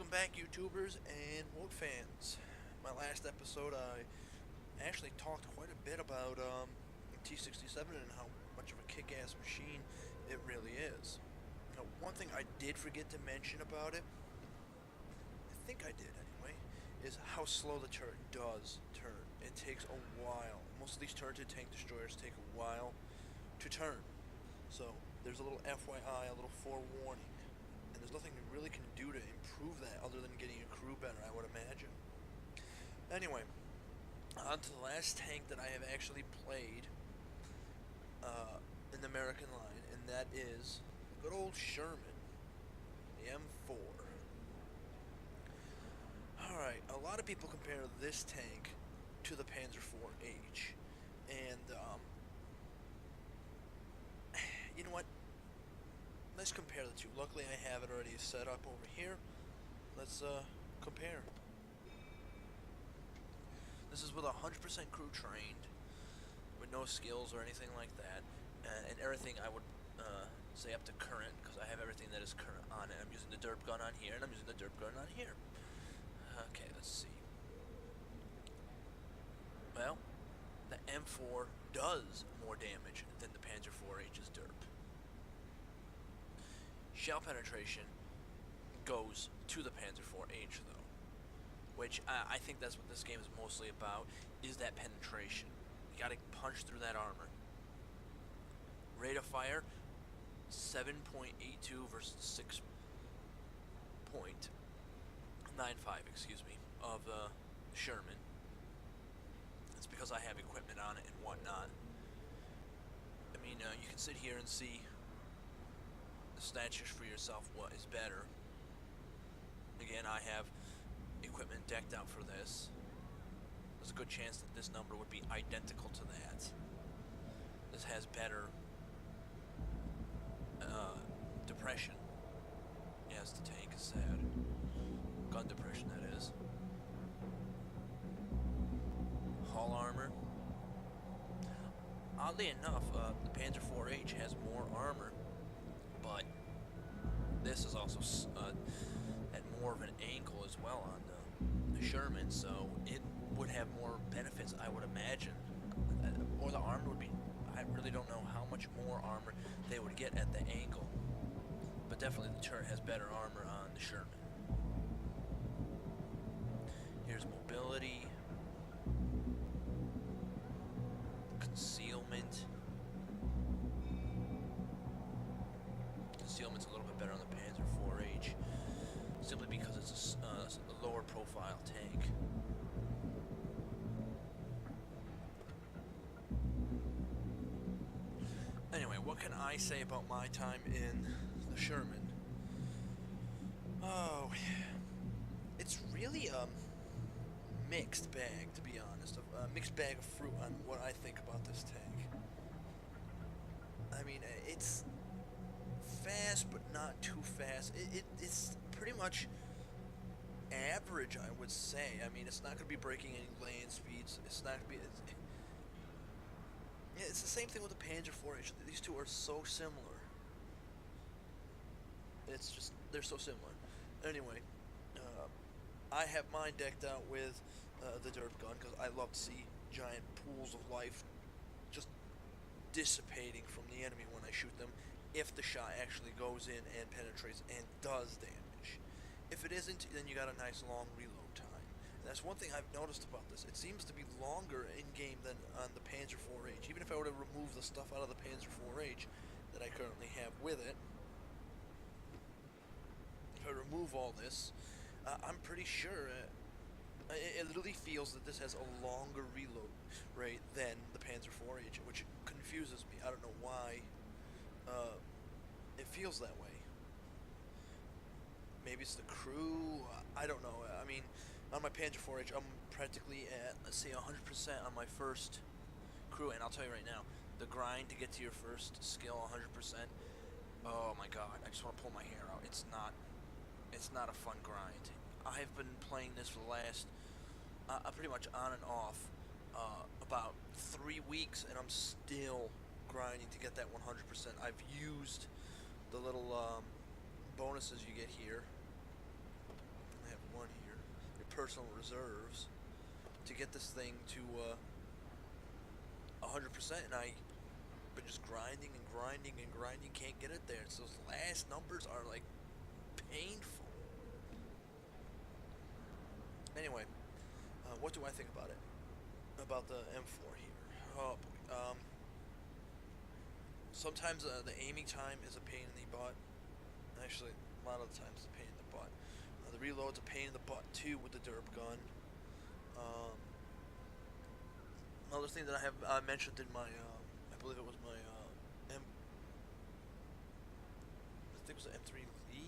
Welcome back, YouTubers and WoT fans. My last episode, I actually talked quite a bit about T-67 and how much of a kick-ass machine it really is. Now, one thing I did forget to mention about it, I think I did anyway, is how slow the turret does turn. It takes a while. Most of these turreted tank destroyers take a while to turn. So, there's a little FYI, a little forewarning. And there's nothing you really can do to improve that other than getting your crew better, I would imagine. Anyway, on to the last tank that I have actually played in the American line, and that is good old Sherman, the M4. Alright, a lot of people compare this tank to the Panzer IV-H, and you know what? Let's compare the two. Luckily, I have it already set up over here. Let's compare. This is with 100% crew trained, with no skills or anything like that, and everything I would say up to current, because I have everything that is current on it. I'm using the derp gun on here, and I'm using the derp gun on here. Okay, let's see. Well, the M4 does more damage than the Panzer IV-H's derp. Shell penetration goes to the Panzer IV-H, though, which I think that's what this game is mostly about, is that penetration. You gotta punch through that armor. Rate of fire, 7.82 versus 6.95, excuse me, of the Sherman. It's because I have equipment on it and whatnot. I mean, you can sit here and see the stats for yourself what is better. Again, I have equipment decked out for this. There's a good chance that this number would be identical to that. This has better depression. Yes, the tank is sad. Gun depression, that is. Hull armor. Oddly enough, the Panzer IV-H has more armor, but this is also at more of an angle as well on the Sherman, so it would have more benefits, I would imagine. Or the armor would be, I really don't know how much more armor they would get at the angle. But definitely the turret has better armor on the Sherman. Here's mobility. Concealment. Concealment's a little bit better on the Panzer IV-H, simply because it's a lower profile tank. Anyway, what can I say about my time in the Sherman? Oh, it's really a mixed bag, to be honest. A mixed bag of fruit on what I think about this tank. I mean, it's fast, but not too fast. It's pretty much average, I would say. I mean, it's not going to be breaking any land speeds. It's not going to be... Yeah, it's the same thing with the Panzer IV-H. These two are so similar. It's just, they're so similar. Anyway, I have mine decked out with the derp gun, because I love to see giant pools of life just dissipating from the enemy when I shoot them, if the shot actually goes in and penetrates and does damage. If it isn't, then you got a nice long reload time. And that's one thing I've noticed about this. It seems to be longer in-game than on the Panzer IV-H. Even if I were to remove the stuff out of the Panzer IV-H that I currently have with it, if I remove all this, I'm pretty sure it literally feels that this has a longer reload rate than the Panzer IV-H, which confuses me. I don't know why it feels that way. Maybe it's the crew, I don't know. I mean, on my Panzer IV-H, I'm practically at, let's say, 100% on my first crew, and I'll tell you right now, the grind to get to your first skill 100%, oh my god, I just want to pull my hair out. It's not a fun grind. I've been playing this for the last, pretty much on and off, about 3 weeks, and I'm still grinding to get that 100%. I've used the little bonuses you get here personal reserves to get this thing to 100%, and I've been just grinding and grinding and grinding, can't get it there. So those last numbers are like painful. Anyway, what do I think about it? About the M4 here? Oh boy. Sometimes the aiming time is a pain in the butt. Actually, a lot of the times it's a pain in the butt. The reload's a pain in the butt too with the derp gun. Um, Another thing that I mentioned in my, I believe it was my I think it was the M3 Lee.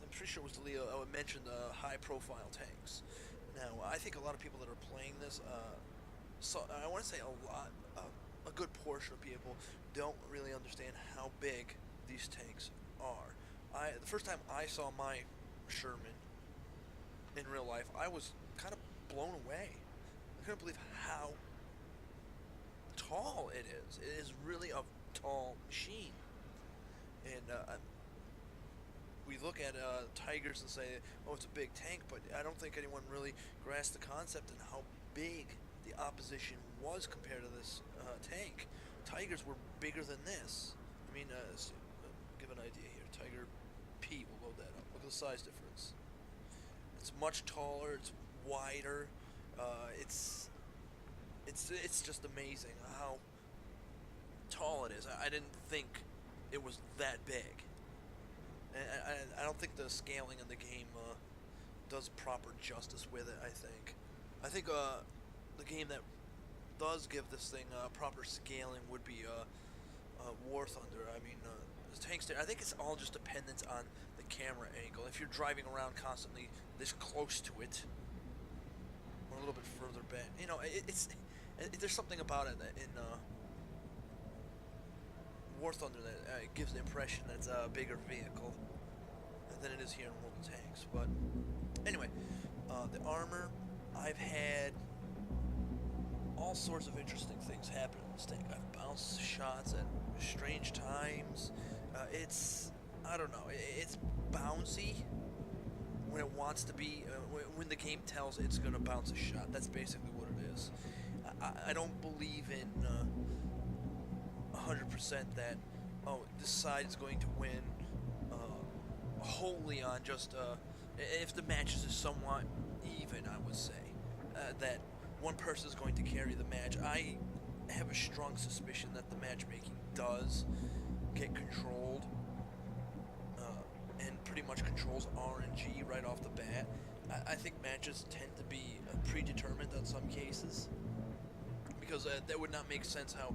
I'm pretty sure it was the Lee. I mentioned high-profile tanks. Now, I think a lot of people that are playing this, so I want to say a good portion of people don't really understand how big these tanks are. The first time I saw my Sherman in real life, I was kind of blown away. I couldn't believe how tall it is. It is really a tall machine. And we look at Tigers and say, oh, it's a big tank, but I don't think anyone really grasped the concept and how big the opposition was compared to this tank. Tigers were bigger than this. I mean, give an idea here. Tiger P, we'll load that up. Look at the size difference. It's much taller. It's wider. It's just amazing how tall it is. I didn't think it was that big. And I don't think the scaling in the game does proper justice with it. I think the game that does give this thing proper scaling would be War Thunder. I mean, the tanks there. I think it's all just dependent on the camera angle. If you're driving around constantly this close to it, or a little bit further back, you know, there's something about it that in War Thunder that gives the impression that it's a bigger vehicle than it is here in World of Tanks. But anyway, the armor, I've had all sorts of interesting things happen in this tank. I've bounced shots at strange times. I don't know, it's bouncy when it wants to be, when the game tells it's going to bounce a shot. That's basically what it is. I don't believe in 100% that, oh, this side is going to win wholly on just, if the matches is somewhat even, I would say, that one person is going to carry the match. I have a strong suspicion that the matchmaking does get controlled, and pretty much controls RNG right off the bat. I think matches tend to be predetermined in some cases, because that would not make sense how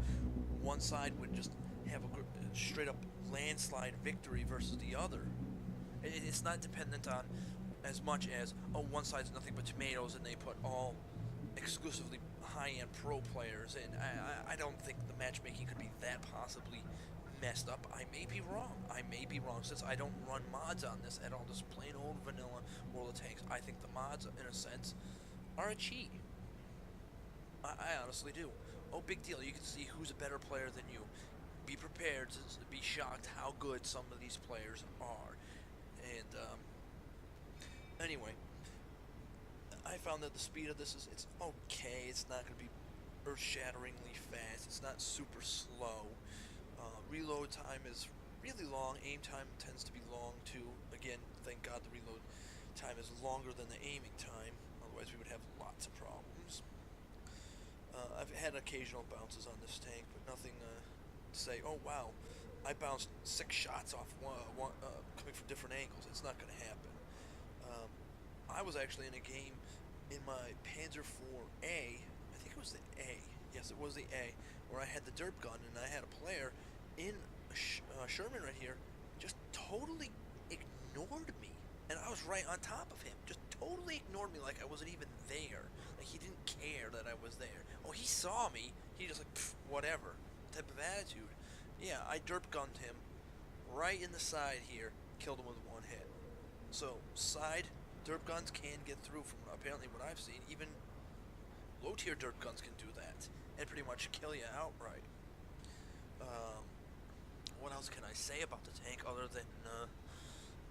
one side would just have a straight up landslide victory versus the other. It's not dependent on as much as, oh, one side's nothing but tomatoes and they put all exclusively high-end pro players in. I don't think the matchmaking could be that possibly messed up. I may be wrong since I don't run mods on this at all. Just plain old vanilla World of Tanks. I think the mods, in a sense, are a cheat. I honestly do. Oh, big deal. You can see who's a better player than you. Be prepared to be shocked how good some of these players are. And anyway, I found that the speed of this it's okay. It's not going to be earth-shatteringly fast. It's not super slow. Reload time is really long. Aim time tends to be long too. Again, thank God the reload time is longer than the aiming time. Otherwise, we would have lots of problems. I've had occasional bounces on this tank, but nothing to say, oh wow, I bounced 6 shots off coming from different angles. It's not going to happen. I was actually in a game in my Panzer IV-A, I think it was the A, yes it was the A, where I had the derp gun and I had a player in Sherman right here just totally ignored me. And I was right on top of him, just totally ignored me like I wasn't even there. Like he didn't care that I was there. Oh, he saw me, he just like, whatever type of attitude. Yeah, I derp gunned him right in the side here, killed him with 1 hit. So, side derp guns can get through from apparently what I've seen. Even low tier derp guns can do that and pretty much kill you outright. What else can I say about the tank other than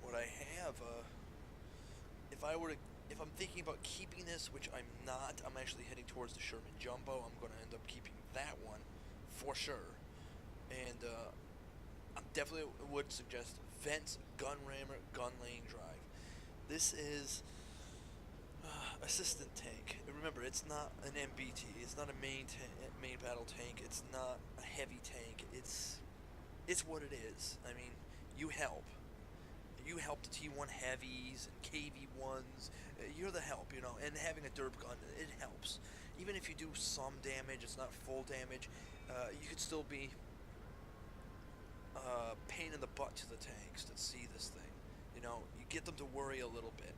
what I have? if I'm thinking about keeping this, which I'm not, I'm actually heading towards the Sherman Jumbo. I'm going to end up keeping that one for sure. And I definitely would suggest Vent's Gun Rammer Gun Lane Drive. This is assistant tank. Remember, it's not an MBT. It's not a main battle tank. It's not a heavy tank. It's what it is. I mean, you help. You help the T1 heavies and KV1s. You're the help, you know. And having a derp gun, it helps. Even if you do some damage, it's not full damage. You could still be pain in the butt to the tanks that see this thing. You know, you get them to worry a little bit.